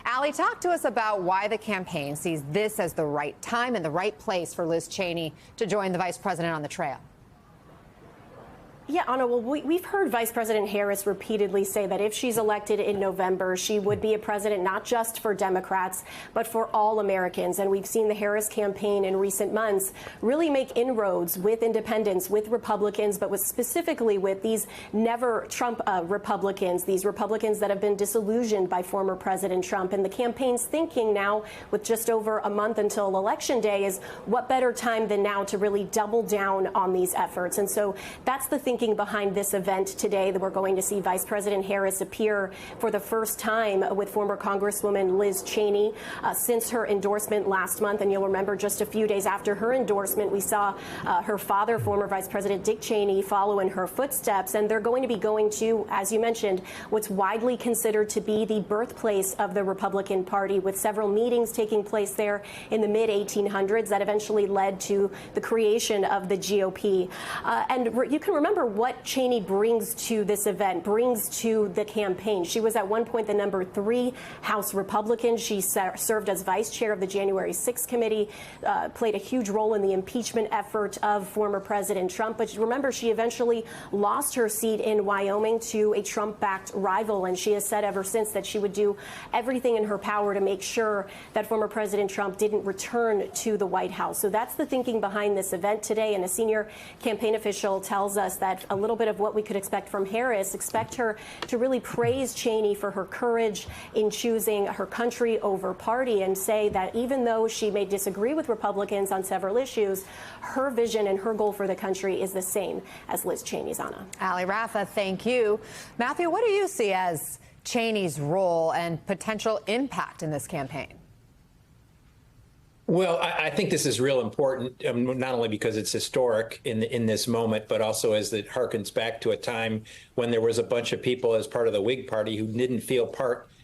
Allie, talk to us about why the campaign sees this as the right time and the right place for Liz Cheney to join the vice president on the trail. Yeah, Anna, well, we've heard Vice President Harris repeatedly say that if she's elected in November, she would be a president not just for Democrats, but for all Americans. And we've seen the Harris campaign in recent months really make inroads with independents, with Republicans, but specifically with these never Trump Republicans, these Republicans that have been disillusioned by former President Trump. And the campaign's thinking now, with just over a month until Election Day, is what better time than now to really double down on these efforts. And so that's the thinking behind this event today, that we're going to see Vice President Harris appear for the first time with former Congresswoman Liz Cheney since her endorsement last month. And you'll remember just a few days after her endorsement, we saw her father, former Vice President Dick Cheney, follow in her footsteps. And they're going to be going to, as you mentioned, what's widely considered to be the birthplace of the Republican Party, with several meetings taking place there in the mid-1800s that eventually led to the creation of the GOP. And you can remember what Cheney brings to this event, brings to the campaign. She was at one point the number 3 House Republican. She served as vice chair of the January 6th committee, played a huge role in the impeachment effort of former President Trump. But remember, she eventually lost her seat in Wyoming to a Trump-backed rival, and she has said ever since that she would do everything in her power to make sure that former President Trump didn't return to the White House. So that's the thinking behind this event today, and a senior campaign official tells us that a little bit of what we could expect from Harris. Expect her to really praise Cheney for her courage in choosing her country over party, and say that even though she may disagree with Republicans on several issues, her vision and her goal for the country is the same as Liz Cheney's, Anna. Allie Rafa, thank you. Matthew, what do you see as Cheney's role and potential impact in this campaign? Well, I think this is real important, not only because it's historic in this moment, but also as it harkens back to a time when there was a bunch of people as part of the Whig Party who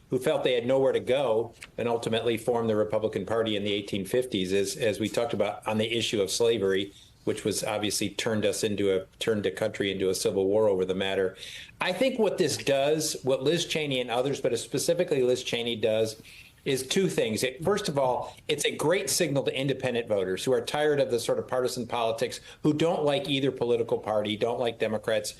who felt they had nowhere to go, and ultimately formed the Republican Party in the 1850s, as we talked about on the issue of slavery, which was obviously turned the country into a civil war over the matter. I think what this does, what Liz Cheney and others, but specifically Liz Cheney does, is two things. First of all, it's a great signal to independent voters who are tired of the sort of partisan politics, who don't like either political party, don't like Democrats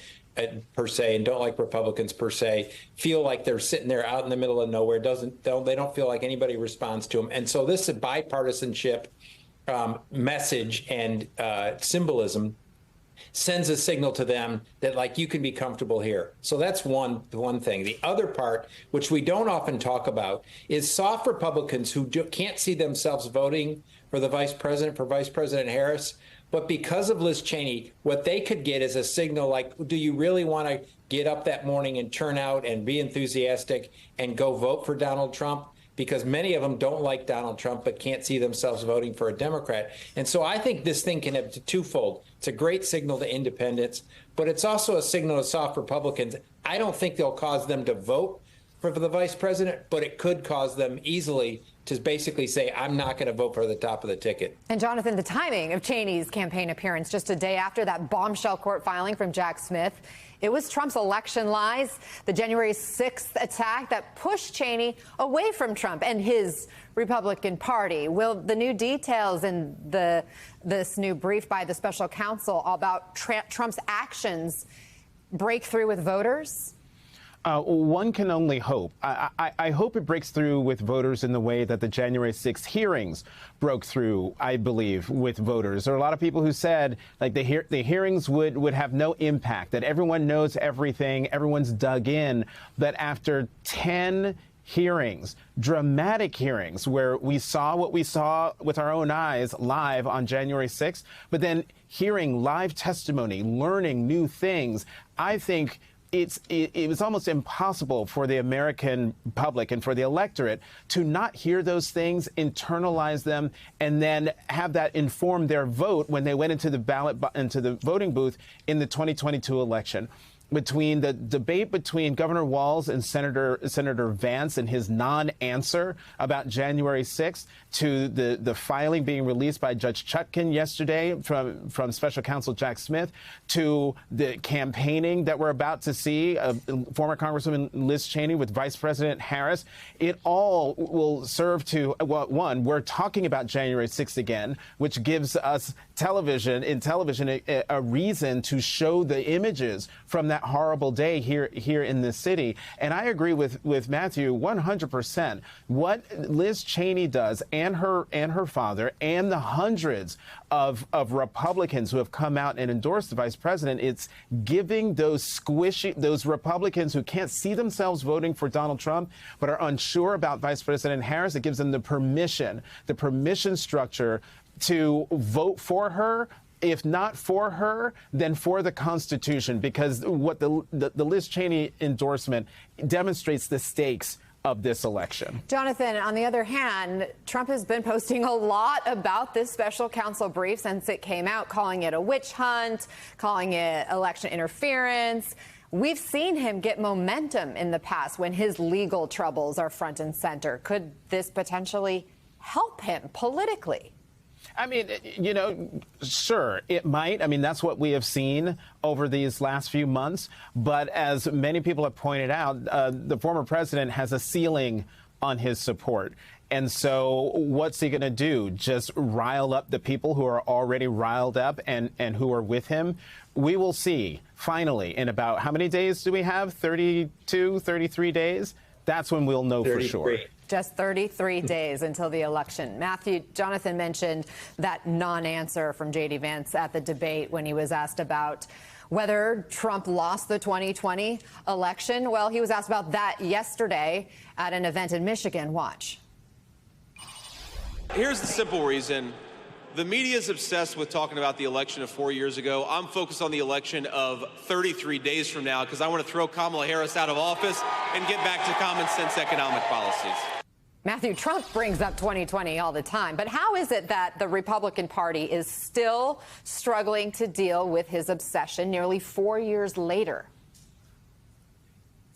per se, and don't like Republicans per se, feel like they're sitting there out in the middle of nowhere. They don't feel like anybody responds to them. And so this is bipartisanship message and symbolism sends a signal to them that, like, you can be comfortable here. So that's one thing. The other part, which we don't often talk about, is soft Republicans who can't see themselves voting for Vice President Harris. But because of Liz Cheney, what they could get is a signal like, do you really want to get up that morning and turn out and be enthusiastic and go vote for Donald Trump? Because many of them don't like Donald Trump but can't see themselves voting for a Democrat. And so I think this thing can have twofold. It's a great signal to independents, but it's also a signal to soft Republicans. I don't think they'll cause them to vote for the vice president, but it could cause them easily to basically say, I'm not going to vote for the top of the ticket. And Jonathan, the timing of Cheney's campaign appearance just a day after that bombshell court filing from Jack Smith, it was Trump's election lies, the January 6th attack that pushed Cheney away from Trump and his Republican Party. Will the new details in this new brief by the special counsel about Trump's actions break through with voters? One can only hope. I hope it breaks through with voters in the way that the January 6th hearings broke through, I believe, with voters. There are a lot of people who said, like, the hearings would have no impact, that everyone knows everything, everyone's dug in. That after 10 hearings, dramatic hearings, where we saw what we saw with our own eyes live on January 6th, but then hearing live testimony, learning new things, I think it was almost impossible for the American public and for the electorate to not hear those things, internalize them, and then have that inform their vote when they went into the voting booth in the 2022 election. between the debate between Governor Walz and Senator Vance and his non-answer about January 6th to the filing being released by Judge Chutkan yesterday from Special Counsel Jack Smith to the campaigning that we're about to see of former Congresswoman Liz Cheney with Vice President Harris, it all will serve to, well, one, we're talking about January 6th again, which gives us television a reason to show the images from that horrible day here in this city. And I agree with Matthew 100%. What Liz Cheney does and her father and the hundreds of Republicans who have come out and endorsed the vice president, it's giving those Republicans who can't see themselves voting for Donald Trump but are unsure about Vice President Harris, it gives them the permission structure to vote for her. If not for her, then for the Constitution, because what the Liz Cheney endorsement demonstrates the stakes of this election. Jonathan, on the other hand, Trump has been posting a lot about this special counsel brief since it came out, calling it a witch hunt, calling it election interference. We've seen him get momentum in the past when his legal troubles are front and center. Could this potentially help him politically? I mean, sure, it might. I mean, that's what we have seen over these last few months. But as many people have pointed out, the former president has a ceiling on his support. And so what's he going to do? Just rile up the people who are already riled up and who are with him? We will see, finally, in about how many days do we have? 32, 33 days? That's when we'll know 33. For sure. Just 33 days until the election. Matthew, Jonathan mentioned that non-answer from J.D. Vance at the debate when he was asked about whether Trump lost the 2020 election. Well, he was asked about that yesterday at an event in Michigan. Watch. Here's the simple reason. The media is obsessed with talking about the election of 4 years ago. I'm focused on the election of 33 days from now because I want to throw Kamala Harris out of office and get back to common sense economic policies. Matthew, Trump brings up 2020 all the time, but how is it that the Republican Party is still struggling to deal with his obsession nearly 4 years later?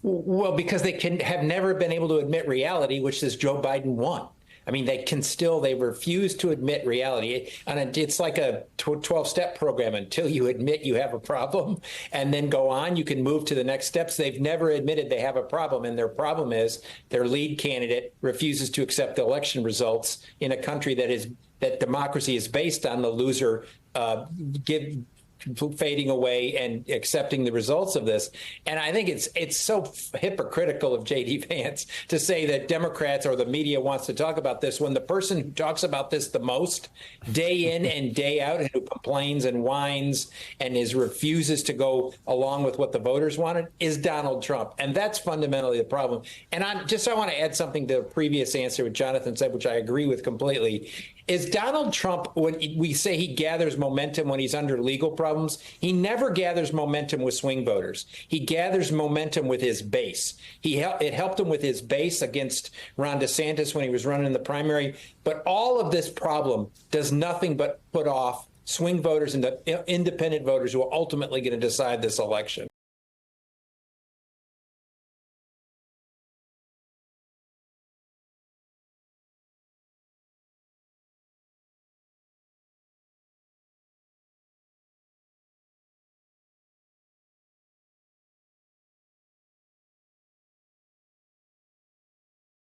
Well, because they have never been able to admit reality, which is Joe Biden won. I mean, they refuse to admit reality. And it's like a 12-step program. Until you admit you have a problem and then go on, you can move to the next steps. They've never admitted they have a problem. And their problem is their lead candidate refuses to accept the election results in a country that democracy is based on the loser fading away and accepting the results of this. And I think it's so hypocritical of J.D. Vance to say that Democrats or the media wants to talk about this when the person who talks about this the most day in and day out and who complains and whines and refuses to go along with what the voters wanted is Donald Trump. And that's fundamentally the problem. And I want to add something to the previous answer what Jonathan said, which I agree with completely. Is Donald Trump, when we say he gathers momentum when he's under legal problems, he never gathers momentum with swing voters. He gathers momentum with his base. It helped him with his base against Ron DeSantis when he was running in the primary. But all of this problem does nothing but put off swing voters and the independent voters who are ultimately going to decide this election.